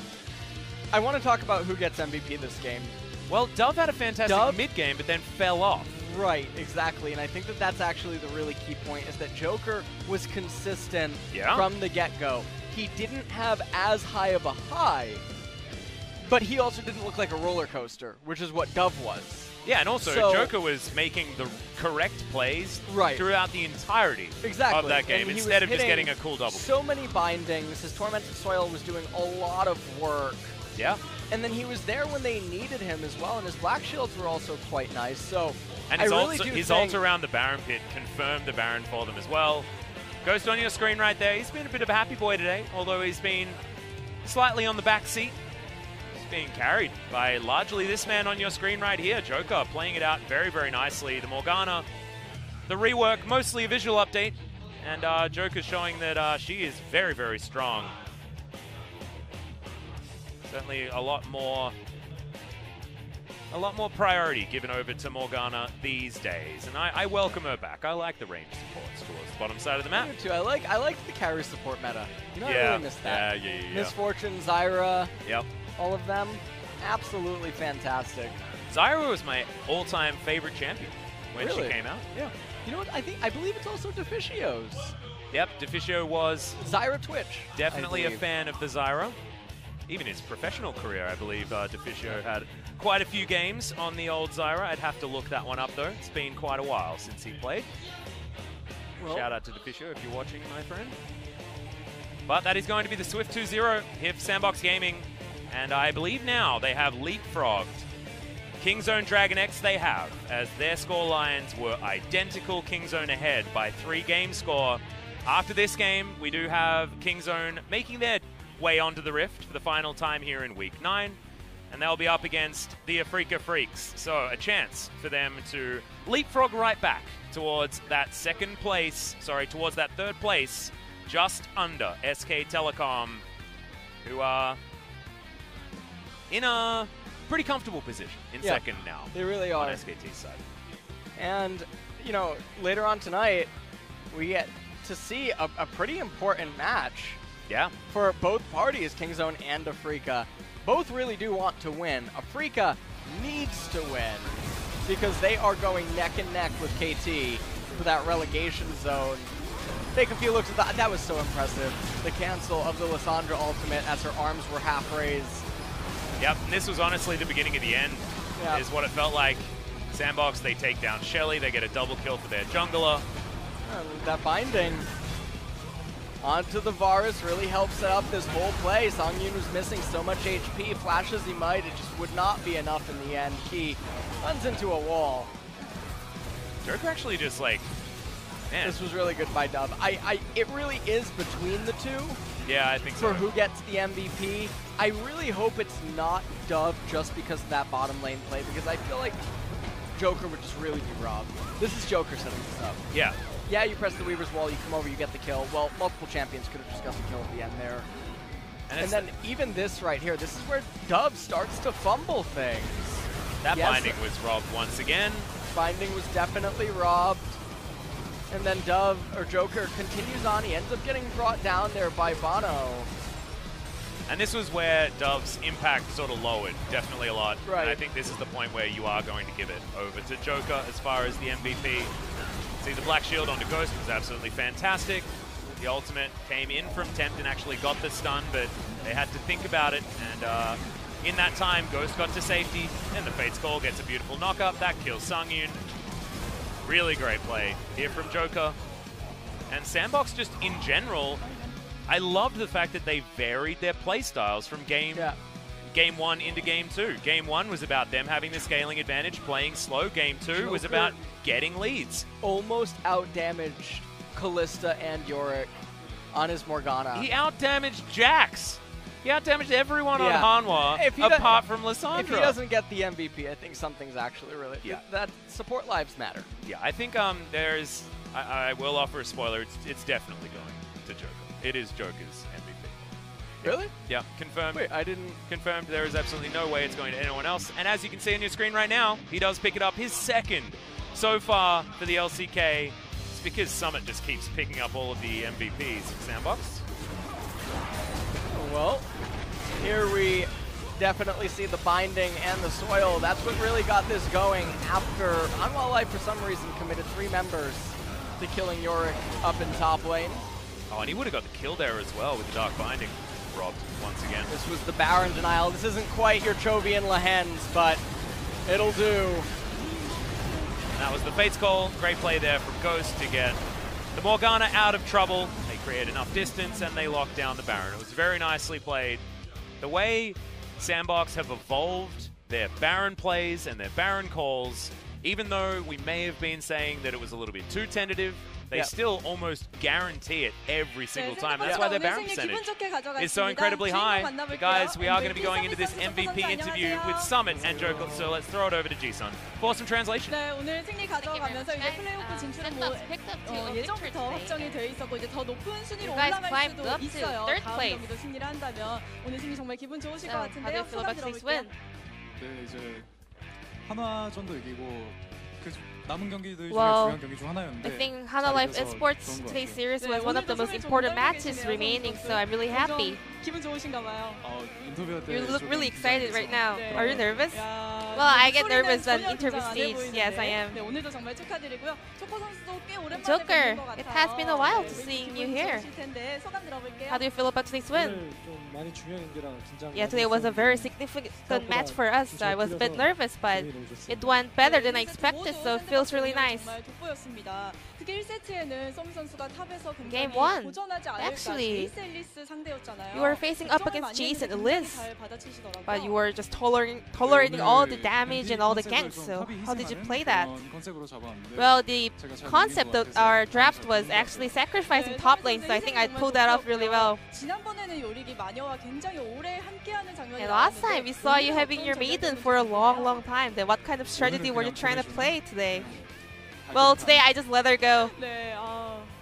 I want to talk about who gets MVP this game. Well, Dove had a fantastic mid-game, but then fell off. Right, exactly, and I think that that's actually the really key point, is that Joker was consistent from the get-go. He didn't have as high of a high, but he also didn't look like a roller coaster, which is what Dove was. Yeah, and also Joker was making the correct plays throughout the entirety of that game, instead of just getting a cool double. So many bindings. His Tormented Soil was doing a lot of work. Yeah. And then he was there when they needed him as well, and his Black Shields were also quite nice. So and his ult around the Baron pit confirmed the Baron for them as well. Ghost on your screen right there. He's been a bit of a happy boy today, although he's been slightly on the back seat. being carried by largely this man on your screen right here, Joker, playing it out very, very nicely. The Morgana, the rework, mostly a visual update, and Joker showing that she is very, very strong. Certainly a lot more priority given over to Morgana these days, and I welcome her back. I like the range supports towards the bottom side of the map. Me too. I like the carry support meta. You know, I really miss that. Yeah. Misfortune, Zyra, yep, all of them, absolutely fantastic. Zyra was my all-time favorite champion when she came out. Yeah. You know what? I believe it's also Deficio's. Yep, Deficio was Zyra Twitch. Definitely a fan of the Zyra. Even his professional career, I believe Deficio had quite a few games on the old Zyra. I'd have to look that one up, though. It's been quite a while since he played. Well, shout out to Deficio if you're watching, my friend. But that is going to be the Swift 2-0 here for Sandbox Gaming. And I believe now they have leapfrogged Kingzone Dragon X. They have, as their score lines were identical. Kingzone ahead by 3 game score. After this game, we do have Kingzone making their way onto the Rift for the final time here in Week 9, and they'll be up against the Afrika Freaks. So a chance for them to leapfrog right back towards that towards that 3rd place, just under SK Telecom, who are in a pretty comfortable position in second now. They really are on SKT's side. And, you know, later on tonight, we get to see a pretty important match. Yeah. For both parties, Kingzone and Afrika. Both really do want to win. Afrika needs to win because they are going neck and neck with KT for that relegation zone. Take a few looks at that. That was so impressive. The cancel of the Lissandra ultimate as her arms were half raised. Yep, and this was honestly the beginning of the end, is what it felt like. Sandbox, they take down Shelly. They get a double kill for their jungler. And that binding onto the Varus really helps set up this whole play. Songyun was missing so much HP, flash as he might, it just would not be enough in the end. Key runs into a wall. Joker actually just like, man. This was really good by Dove. It really is between the two. Yeah, I think so. For who gets the MVP. I really hope it's not Dove just because of that bottom lane play, because I feel like Joker would just really be robbed. This is Joker setting this up. Yeah. Yeah, you press the Weaver's Wall, you come over, you get the kill. Well, multiple champions could have just got the kill at the end there. And then even this right here, this is where Dove starts to fumble things. That binding was robbed once again. Binding was definitely robbed. And then Joker continues on. He ends up getting brought down there by Bono. And this was where Dove's impact sort of lowered, definitely a lot. Right. And I think this is the point where you are going to give it over to Joker as far as the MVP. See, the Black Shield onto Ghost was absolutely fantastic. The ultimate came in from Tempt and actually got the stun, but they had to think about it. And in that time, Ghost got to safety, and the Fate's Call gets a beautiful knock-up. That kills Songyun. Really great play here from Joker. And Sandbox just in general, I loved the fact that they varied their play styles from game 1 into game 2. Game 1 was about them having the scaling advantage, playing slow. Game 2 was about getting leads. Almost out-damaged Kalista and Yorick on his Morgana. He out-damaged Jax. He out-damaged everyone on Hanwha, apart from Lissandra. If he doesn't get the MVP, I think something's actually really... That support lives matter. Yeah, I think there's... I will offer a spoiler. It's definitely going to Joker. It is Joker's MVP. Really? Yeah, confirmed. Wait, I didn't... Confirmed. There is absolutely no way it's going to anyone else. And as you can see on your screen right now, he does pick it up, his second so far for the LCK. It's because Summit just keeps picking up all of the MVPs for Sandbox. Well, here we definitely see the binding and the soil. That's what really got this going after Hanwha Life, for some reason, committed 3 members to killing Yorick up in top lane. Oh, and he would have got the kill there as well with the Dark Binding robbed once again. This was the Baron denial. This isn't quite your Chovian Lehens, but it'll do. And that was the Fate's Call. Great play there from Ghost to get the Morgana out of trouble. They create enough distance and they lock down the Baron. It was very nicely played. The way Sandbox have evolved their Baron plays and their Baron calls, even though we may have been saying that it was a little bit too tentative, they still almost guarantee it every single time. That's why their Baron percentage is so incredibly high. But guys, we are going to be going into this MVP interview with Summit and Joker, so let's throw it over to G-Sun for some translation. 네, 오늘 승리 가져가면서 이제 플레이오프 진출은 뭐 예전부터 확정이 돼 있었고 이제 더 높은 순위로 올라갈 수도 있어요. 다음 경기도 승리를 한다면 오늘 승리 정말 기분 좋으실 것 같은데요. 소감 들어볼게요. 네, 이제 한화전도 이기고 그 남은 경기들 중에 중요한 경기 중 하나였는데 I think Hanwha Life Esports today's series was one of the most important matches remaining, so I'm really happy. 기분 좋으신가 봐요. 인터뷰 때 You look really excited right now. 네. Are you nervous? 야, Well, I get nervous on 전혀 interview 긴장 안 stage. 해보이는데. Yes, I am. 네, 오늘도 정말 축하드리고요. 조커 선수도 꽤 오랜만에 Joker, 뵙는 것 it 같아요. has been a while to 네, seeing 기분 you here. 좋으실 텐데 소감 들어볼게요. How do you feel about today's win? 좀 많이 중요한 경기라 긴장. Yeah, today was a very significant match for us. So I was a bit nervous, but it went better than I expected, so it feels really nice. 정말 돋보였습니다. 특히 1세트에는 썸 선수가 탑에서 Game 굉장히 one. 도전하지 않을까. Actually, 제이스 앨리스 상대였잖아요. You were facing up against Jace and Elise, 잘 받아치시더라고요. but you were just tolerating all the damage and all the ganks. So how did you play that? Well, the concept of our draft was actually sacrificing top lane, so I think I pulled that off really well. 지난번에는 요리기 마녀와 굉장히 오래 함께하는 장면이 And last time we saw you having your maiden for a long time. Then what kind of strategy were you trying to play today? Well, today I just let her go. 네,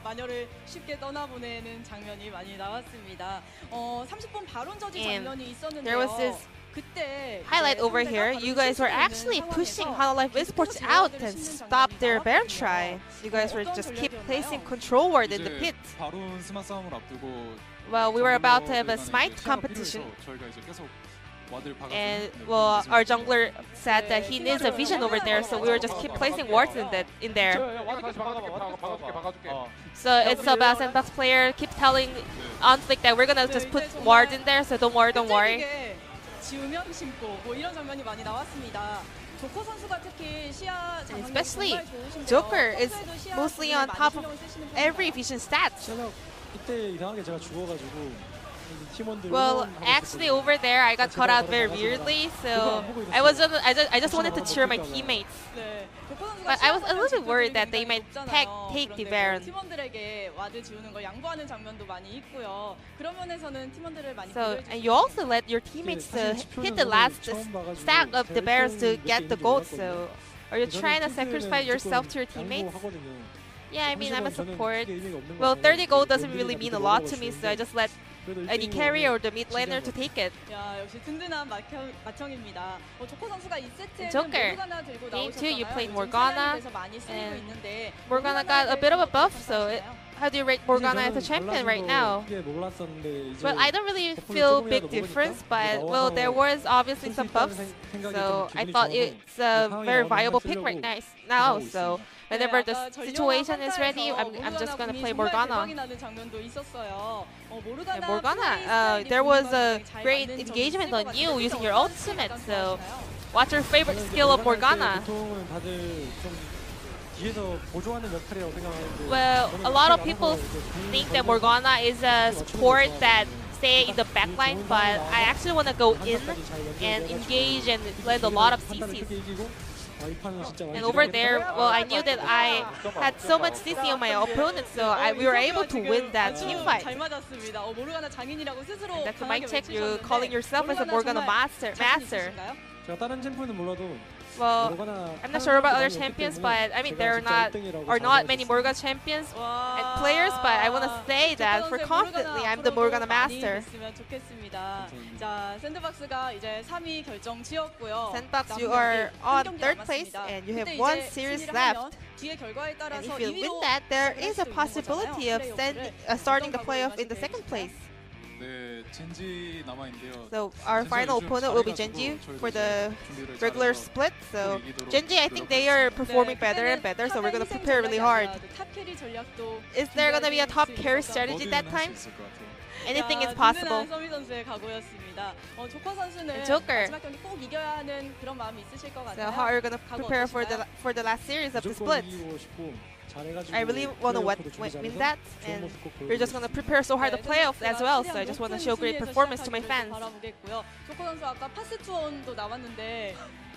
마녀를 쉽게 떠나보내는 장면이 많이 나왔습니다. 30분 발언 저지 장면이 있었는데요. There was this 그때 highlight over here. You guys were actually pushing Hanwha Life Esports out and stop their Baron try. You guys were just keep placing control ward in the pit. 바론 스마 싸움을 앞두고 Well, we were about to have a smite competition. 저희가 이제 계속 와드를 박아서 And well, our jungler said that he needs a vision over there, so we were just keep placing wards in there. So it's about Sandbox player keep telling Onflick that we're gonna just put wards in there, so don't worry. 지우면 심고 뭐 이런 장면이 많이 나왔습니다. 조커 선수가 특히 시야 And especially Joker is mostly on top of every vision stats. 이때 이상하게 제가 죽어가지고 팀원들. Well, actually over there I got caught out very weirdly, so I just wanted to cheer my teammates. But I was a little bit worried that they might take the Baron. 팀원들에게 와드 지우는 걸 양보하는 장면도 많이 있고요. 그런 면에서는 팀원들을 많이 So, and you also let your teammates hit the last stack of the Barons to get the gold. So, are you trying to sacrifice yourself to your teammates? Yeah, I mean, I'm a support. Well, 30 gold doesn't really mean a lot to me, so I just let the carry or the mid laner to take it. 야, 역시 든든한 마청입니다. 조커 선수가 2세트에는 Joker, 모르가나 들고 Game 2 you 나오셨잖아요. played 요즘 Morgana, 사이언에서 많이 쓰이고 and 있는데 Morgana got a bit of a buff, so how do you rate Morgana as a champion right now? Well, I don't really feel big difference, but well, there was obviously some buffs, so I thought it's a very viable pick right now. So whenever the situation is ready, I'm just gonna play Morgana. And Morgana, there was a great engagement on you using your ultimate. So, what's your favorite skill of Morgana? Well, a lot of people think that Morgana is a support that stay in the backline, but I actually want to go in and engage and land a lot of CCs. And over there, well, I knew that I had so much CC on my opponent, so we were able to win that team fight. And that's a mic check. You're calling yourself as a Morgana master. Well, I'm not sure about other champions, but I mean there are not many Morgana champions and players, but I want to say that for confidently, I'm the Morgana master. Sandbox, you are on 3rd place and you have 1 series left. And if you win that, there is a possibility of starting the playoff in the 2nd place. So our final opponent will be Genji for the regular split. So Genji, I think they are performing better and better, so we're going to prepare really hard. Is there going to be a top carry strategy that time? Anything is possible. Joker. So how are you going to prepare for the last series of the split? I really want to win that, and we're just going to prepare so hard the playoffs as well, so I just want to show great performance to my fans.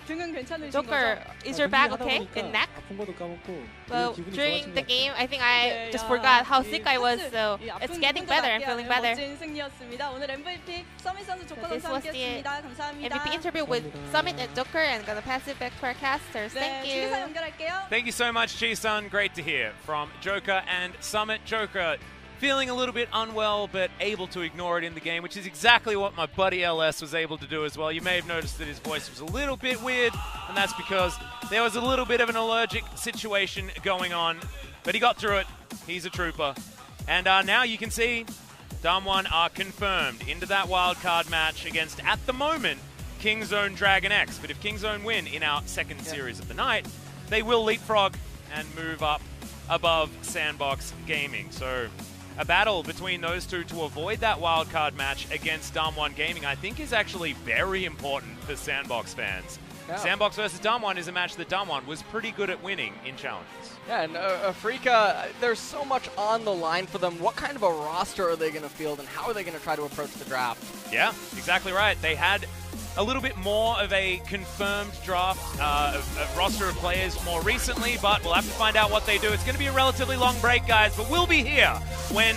등은 괜찮으신 Joker, 거죠? is your back okay in neck? 아픈 것도 까먹고 Well, 기분이 during 좋아진 the 것 같아요. game, I think I 네, just 야, forgot how 이 sick I was, 패스, so 이 아픈 it's getting 부분도 better. I'm 낫게 feeling 하는 better. 멋진 승리였습니다. 오늘 MVP 서밋 선수 조커 this 선수 was the 함께했습니다. 감사합니다. MVP interview with Summit and Joker, and gonna pass it back to our casters. 네, Thank 중계사 you. 연결할게요. Thank you so much, Chi-sun. Great to hear from Joker and Summit. Joker feeling a little bit unwell, but able to ignore it in the game, which is exactly what my buddy LS was able to do as well. You may have noticed that his voice was a little bit weird, and that's because there was a little bit of an allergic situation going on, but he got through it. He's a trooper. And now you can see Damwon are confirmed into that wildcard match against, at the moment, Kingzone Dragon X. But if Kingzone win in our second series of the night, they will leapfrog and move up above Sandbox Gaming. So a battle between those two to avoid that wildcard match against Damwon Gaming, I think, is actually very important for Sandbox fans. Yeah. Sandbox versus Damwon is a match that Damwon was pretty good at winning in challenges. Yeah, and Afrika, there's so much on the line for them. What kind of a roster are they going to field, and how are they going to try to approach the draft? Yeah, exactly right. They had a little bit more of a confirmed draft, a roster of players more recently, but we'll have to find out what they do. It's going to be a relatively long break, guys, but we'll be here when